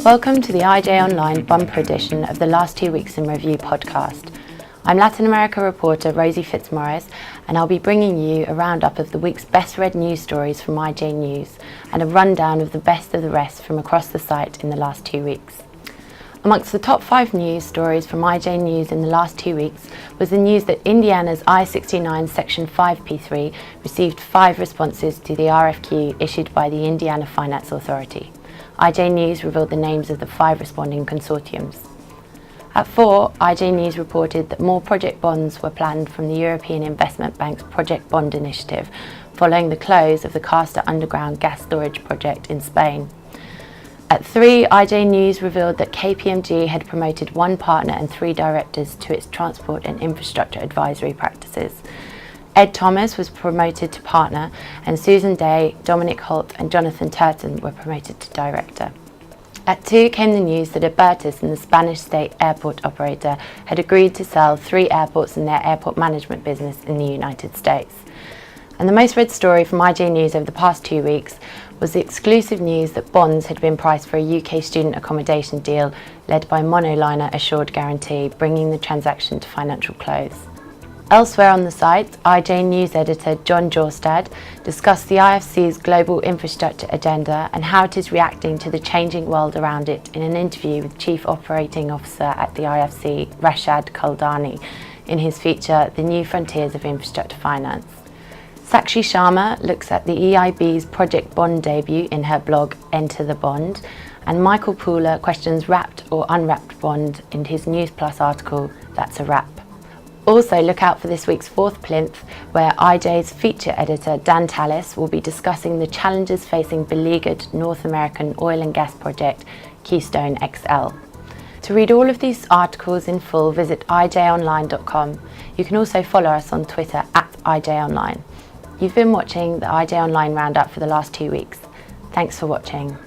Welcome to the IJ Online bumper edition of the Last 2 Weeks in Review podcast. I'm Latin America reporter Rosie Fitzmaurice, and I'll be bringing you a roundup of the week's best read news stories from IJ News and a rundown of the best of the rest from across the site in the last 2 weeks. Amongst the top 5 news stories from IJ News in the last 2 weeks was the news that Indiana's I-69 Section 5P3 received 5 responses to the RFQ issued by the Indiana Finance Authority. IJ News revealed the names of the 5 responding consortiums. At 4, IJ News reported that more project bonds were planned from the European Investment Bank's Project Bond Initiative following the close of the Castor underground gas storage project in Spain. At 3, IJ News revealed that KPMG had promoted 1 partner and 3 directors to its transport and infrastructure advisory practices. Ed Thomas was promoted to partner, and Susan Day, Dominic Holt and Jonathan Turton were promoted to director. At 2 came the news that Abertis and the Spanish state airport operator had agreed to sell 3 airports and their airport management business in the United States. And the most read story from IJ News over the past 2 weeks was the exclusive news that bonds had been priced for a UK student accommodation deal led by Monoliner Assured Guarantee, bringing the transaction to financial close. Elsewhere on the site, IJ News editor John Jorstad discussed the IFC's global infrastructure agenda and how it is reacting to the changing world around it in an interview with Chief Operating Officer at the IFC, Rashad Kuldani, in his feature, The New Frontiers of Infrastructure Finance. Sakshi Sharma looks at the EIB's project bond debut in her blog Enter the Bond, and Michael Pooler questions wrapped or unwrapped bond in his News Plus article, That's a Wrap. Also look out for this week's 4th Plinth, where IJ's feature editor Dan Tallis will be discussing the challenges facing beleaguered North American oil and gas project Keystone XL. To read all of these articles in full, visit ijonline.com. You can also follow us on Twitter @IJOnline. You've been watching the IJ Online Roundup for the last 2 weeks. Thanks for watching.